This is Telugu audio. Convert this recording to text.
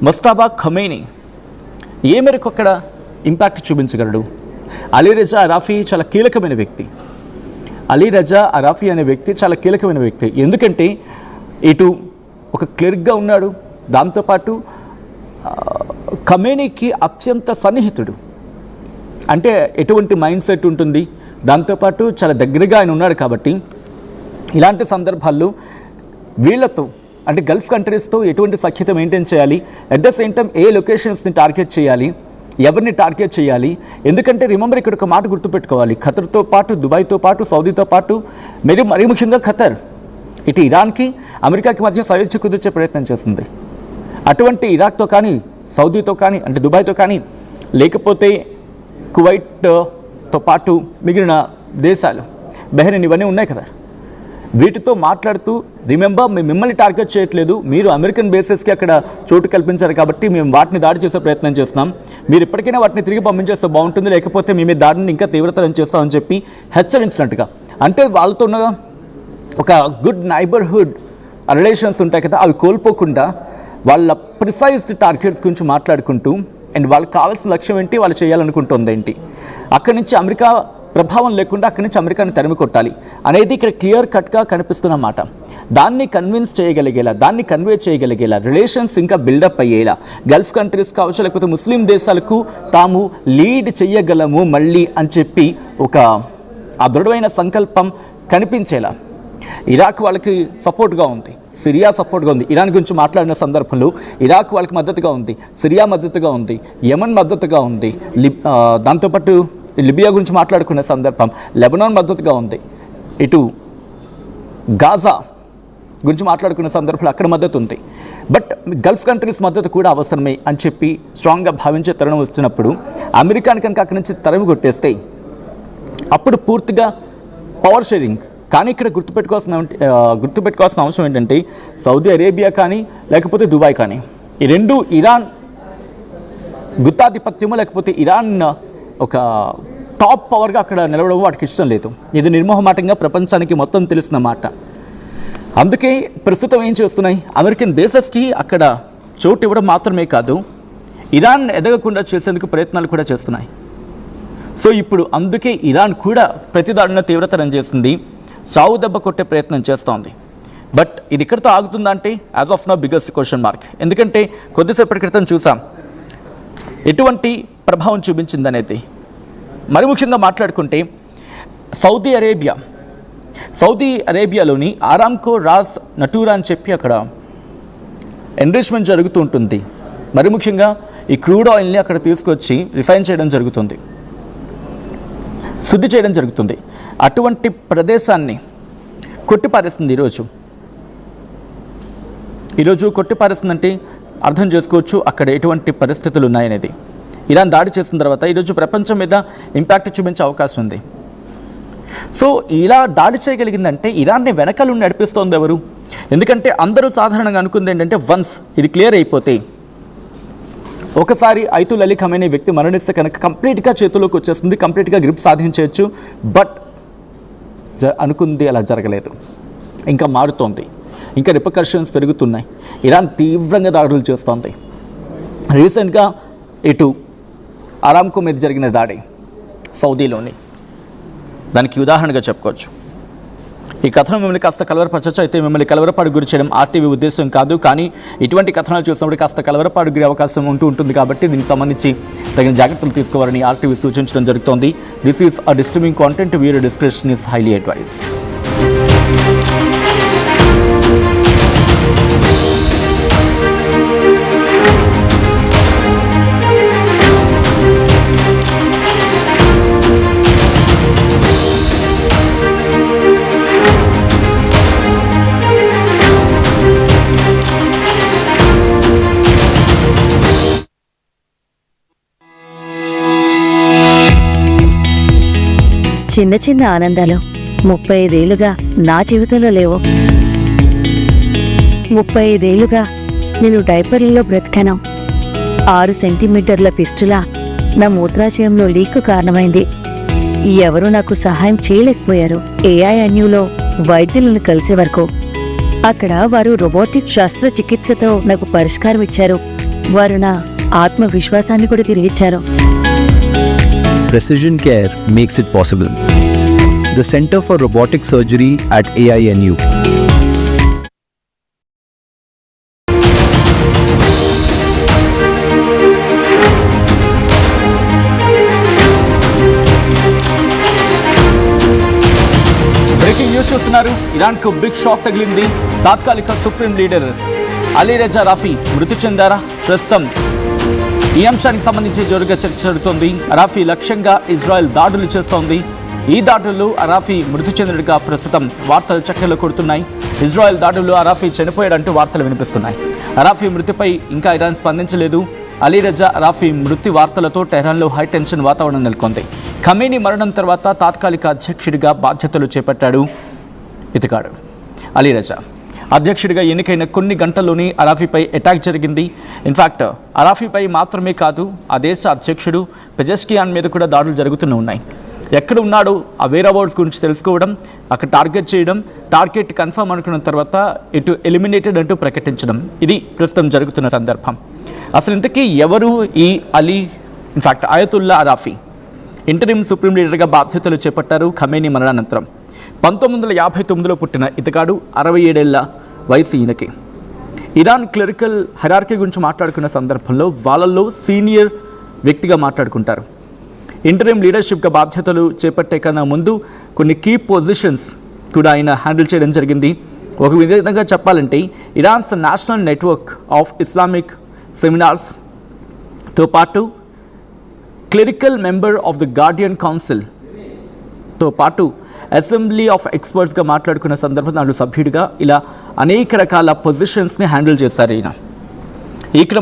ముస్తఫా ఖమేనీ ఏ మేరకు అక్కడ ఇంపాక్ట్ చూపించగలడు? అలీ రజా అరాఫీ చాలా కీలకమైన వ్యక్తి. అలీ రజా అరాఫీ అనే వ్యక్తి చాలా కీలకమైన వ్యక్తి. ఎందుకంటే ఇటు ఒక క్లర్క్గా ఉన్నాడు, దాంతోపాటు ఖమేనీకి అత్యంత సన్నిహితుడు. అంటే ఎటువంటి మైండ్ సెట్ ఉంటుంది, దాంతోపాటు చాలా దగ్గరగా ఆయన ఉన్నాడు. కాబట్టి ఇలాంటి సందర్భాల్లో వీళ్ళతో అంటే గల్ఫ్ కంట్రీస్తో ఎటువంటి సఖ్యత మెయింటైన్ చేయాలి, అట్ ద సేమ్ టైం ఏ లొకేషన్స్ని టార్గెట్ చేయాలి, ఎవరిని టార్గెట్ చేయాలి. ఎందుకంటే రిమెంబర్ ఇక్కడ ఒక మాట గుర్తుపెట్టుకోవాలి, ఖతర్తో పాటు దుబాయ్తో పాటు సౌదీతో పాటు మరీ ముఖ్యంగా ఖతర్ ఇటు ఇరాన్కి అమెరికాకి మధ్య సయోధ్య కుదిర్చే ప్రయత్నం చేస్తుంది. అటువంటి ఇరాక్తో కానీ సౌదీతో కానీ అంటే దుబాయ్తో కానీ లేకపోతే కువైట్తో పాటు మిగిలిన దేశాలు బహ్రెయిన్ ఇవన్నీ ఉన్నాయి కదా, వీటితో మాట్లాడుతూ రిమెంబర్ మేము మిమ్మల్ని టార్గెట్ చేయట్లేదు, మీరు అమెరికన్ బేసెస్కి అక్కడ చోటు కల్పించారు కాబట్టి మేము వాటిని దాడి చేసే ప్రయత్నం చేస్తున్నాం, మీరు ఇప్పటికైనా వాటిని తిరిగి పంపించేస్తే బాగుంటుంది, లేకపోతే మేము దాడిని ఇంకా తీవ్రతరం చేస్తామని చెప్పి హెచ్చరించినట్టుగా. అంటే వాళ్ళతో ఉన్న ఒక గుడ్ నైబర్హుడ్ రిలేషన్స్ ఉంటాయి కదా, అవి కోల్పోకుండా వాళ్ళ ప్రిసైజ్డ్ టార్గెట్స్ గురించి మాట్లాడుకుంటూ అండ్ వాళ్ళకి కావాల్సిన లక్ష్యం ఏంటి, వాళ్ళు చేయాలనుకుంటుంది ఏంటి, అక్కడి నుంచి అమెరికా ప్రభావం లేకుండా అక్కడి నుంచి అమెరికాని తరిమి కొట్టాలి అనేది ఇక్కడ క్లియర్ కట్గా కనిపిస్తున్నమాట. దాన్ని కన్విన్స్ చేయగలిగేలా, దాన్ని కన్వే చేయగలిగేలా, రిలేషన్స్ ఇంకా బిల్డప్ అయ్యేలా గల్ఫ్ కంట్రీస్ కావచ్చు లేకపోతే ముస్లిం దేశాలకు తాము లీడ్ చెయ్యగలము మళ్ళీ అని చెప్పి ఒక దృఢమైన సంకల్పం కనిపించేలా. ఇరాక్ వాళ్ళకి సపోర్ట్గా ఉంది, సిరియా సపోర్ట్గా ఉంది. ఇరాన్ గురించి మాట్లాడిన సందర్భంలో ఇరాక్ వాళ్ళకి మద్దతుగా ఉంది, సిరియా మద్దతుగా ఉంది, యమన్ మద్దతుగా ఉంది, దాంతోపాటు లిబియా గురించి మాట్లాడుకునే సందర్భం లెబనాన్ మద్దతుగా ఉంది, ఇటు గాజా గురించి మాట్లాడుకునే సందర్భంలో అక్కడ మద్దతు ఉంది. బట్ గల్ఫ్ కంట్రీస్ మద్దతు కూడా అవసరమే అని చెప్పి స్ట్రాంగ్గా భావించే తరుణం వచ్చినప్పుడు అమెరికాని కనుక అక్కడి నుంచి తరిమి కొట్టేస్తే అప్పుడు పూర్తిగా పవర్ షేరింగ్. కానీ ఇక్కడ గుర్తుపెట్టుకోవాల్సిన అంశం ఏంటంటే సౌదీ అరేబియా కానీ లేకపోతే దుబాయ్ కానీ ఈ రెండు ఇరాన్ గుత్తాధిపత్యము లేకపోతే ఇరాన్ ఒక టాప్ పవర్గా అక్కడ నిలవడం వాటికి ఇష్టం లేదు. ఇది నిర్మోహమాటంగా ప్రపంచానికి మొత్తం తెలిసిన మాట. అందుకే ప్రస్తుతం ఏం చేస్తున్నాయి, అమెరికన్ బేసెస్కి అక్కడ చోటు ఇవ్వడం మాత్రమే కాదు, ఇరాన్ ఎదగకుండా చేసేందుకు ప్రయత్నాలు కూడా చేస్తున్నాయి. సో ఇప్పుడు అందుకే ఇరాన్ కూడా ప్రతిదాడిన తీవ్రతరం చేసింది, చావు దెబ్బ కొట్టే ప్రయత్నం చేస్తోంది. బట్ ఇది ఇక్కడితో ఆగుతుందా అంటే as of now biggest question mark. ఎందుకంటే కొద్దిసేపటి క్రితం చూసాం ఎటువంటి ప్రభావం చూపించిందనేది. మరి ముఖ్యంగా మాట్లాడుకుంటే సౌదీ అరేబియాలోని ఆరామ్కో రాస్ నటూరా అని చెప్పి అక్కడ ఎన్రిచ్మెంట్ జరుగుతూ ఉంటుంది. మరి ముఖ్యంగా ఈ క్రూడ్ ఆయిల్ని అక్కడ తీసుకొచ్చి రిఫైన్ చేయడం జరుగుతుంది, శుద్ధి చేయడం జరుగుతుంది. అటువంటి ప్రదేశాన్ని కొట్టిపారేస్తుంది ఈరోజు కొట్టిపారేస్తుందంటే అర్థం చేసుకోవచ్చు అక్కడ ఎటువంటి పరిస్థితులు ఉన్నాయనేది. ఇరాన్ దాడి చేసిన తర్వాత ఈరోజు ప్రపంచం మీద ఇంపాక్ట్ చూపించే అవకాశం ఉంది. సో ఇలా దాడి చేయగలిగిందంటే ఇరాన్ని వెనకాల నడిపిస్తోంది ఎవరు? ఎందుకంటే అందరూ సాధారణంగా అనుకుంది ఏంటంటే వన్స్ ఇది క్లియర్ అయిపోతే, ఒకసారి అయతుల్ అలీ ఖమేనీ వ్యక్తి మరణిస్తే కనుక కంప్లీట్గా చేతుల్లోకి వచ్చేస్తుంది, కంప్లీట్గా గ్రిప్ సాధించవచ్చు. బట్ అనుకుంది అలా జరగలేదు, ఇంకా మారుతోంది, ఇంకా రిపర్కషన్స్ పెరుగుతున్నాయి. ఇరాన్ తీవ్రంగా దాడులు చేస్తోంది. రీసెంట్గా ఇటు అరామ్కో మీద జరిగిన దాడి సౌదీలోని దానికి ఉదాహరణగా చెప్పుకోవచ్చు. ఈ కథనం మిమ్మల్ని కాస్త కలవరపరచచ్చు, అయితే మిమ్మల్ని కలవరపాటు గురి చేయడం ఆర్టీవీ ఉద్దేశం కాదు. కానీ ఇటువంటి కథనాలు చూసినప్పుడు కాస్త కలవరపాటు గురి అవకాశం ఉంటుంది కాబట్టి దీనికి సంబంధించి తగిన జాగ్రత్తలు తీసుకోవాలని ఆర్టీవీ సూచించడం జరుగుతోంది. This is a disturbing content, viewer description is highly advised. చిన్న చిన్న ఆనందాలు 35 ఏళ్లుగా నా జీవితంలో లేవు. 35 ఏళ్లుగా నేను డైపర్లలో బ్రతికాను. 6 సెంటీమీటర్ల ఫిస్టులా నా మూత్రాశయంలో లీకు కారణమైంది. ఎవరూ నాకు సహాయం చేయలేకపోయారు. ఏఐఎన్యూలో వైద్యులను కలిసే వరకు అక్కడ వారు రోబోటిక్ శస్త్రచికిత్సతో నాకు పరిష్కారం ఇచ్చారు. వారు నా ఆత్మవిశ్వాసాన్ని కూడా తిరిగిచ్చారు. Precision Care makes it possible. The Center for Robotic Surgery at AINU. Breaking news చూస్తున్నారు. ఇరాన్కు బిగ్ షాక్ తగిలింది. తాత్కాలిక సుప్రీం లీడర్ అలీరజా రాఫీ మృతి చెందారా? ప్రస్తుతం ఈ అంశానికి సంబంధించి జోరుగా చర్చ జరుగుతోంది. అరాఫీ లక్ష్యంగా ఇజ్రాయెల్ దాడులు చేస్తోంది. ఈ దాడుల్లో అరాఫీ మృతి చెందినట్టుగా ప్రస్తుతం వార్తలు చక్కర్లు కొడుతున్నాయి. ఇజ్రాయెల్ దాడుల్లో అరాఫీ చనిపోయాడంటూ వార్తలు వినిపిస్తున్నాయి. అరాఫీ మృతిపై ఇంకా ఇరాన్ స్పందించలేదు. అలీరజా అరాఫీ మృతి వార్తలతో టెహ్రాన్లో హైటెన్షన్ వాతావరణం నెలకొంది. ఖమేనీ మరణం తర్వాత తాత్కాలిక అధ్యక్షుడిగా బాధ్యతలు చేపట్టాడు ఇతగాడు అలీరజా. అధ్యక్షుడిగా ఎన్నికైన కొన్ని గంటల్లోనే అరాఫీపై అటాక్ జరిగింది. ఇన్ఫ్యాక్ట్ అరాఫీపై మాత్రమే కాదు, ఆ దేశ అధ్యక్షుడు పెజెస్కియాన్ మీద కూడా దాడులు జరుగుతూనే ఉన్నాయి. ఎక్కడ ఉన్నాడో ఆ వేర్ అబౌట్స్ గురించి తెలుసుకోవడం, అక్కడ టార్గెట్ చేయడం, టార్గెట్ కన్ఫర్మ్ అనుకున్న తర్వాత ఇటు ఎలిమినేటెడ్ అంటూ ప్రకటించడం, ఇది ప్రస్తుతం జరుగుతున్న సందర్భం. అసలు ఇంతకీ ఎవరు ఈ Ali, in fact Ayatollah Arafi? Interim supreme లీడర్గా బాధ్యతలు చేపట్టారు ఖమేనీ మరణానంతరం. 1959లో పుట్టిన ఇతగాడు 67 ఏళ్ల వయసు ఈయనకి. ఇరాన్ క్లెరికల్ హెరార్కీ గురించి మాట్లాడుకున్న సందర్భంలో వాళ్ళల్లో సీనియర్ వ్యక్తిగా మాట్లాడుకుంటారు. ఇంటరిమ్ లీడర్షిప్గా బాధ్యతలు చేపట్టే కన్నా ముందు కొన్ని కీ పొజిషన్స్ కూడా ఆయన హ్యాండిల్ చేయడం జరిగింది. ఒక విధంగా చెప్పాలంటే Iran's national network of Islamic సెమినార్స్తో పాటు clerical member of the guardian కౌన్సిల్తో పాటు అసెంబ్లీ ఆఫ్ ఎక్స్పర్ట్స్గా మాట్లాడుకున్న సందర్భంలో నాలుగు సభ్యుడిగా ఇలా అనేక రకాల పొజిషన్స్ని హ్యాండిల్ చేశారు ఈయన. ఈ క్రమంలో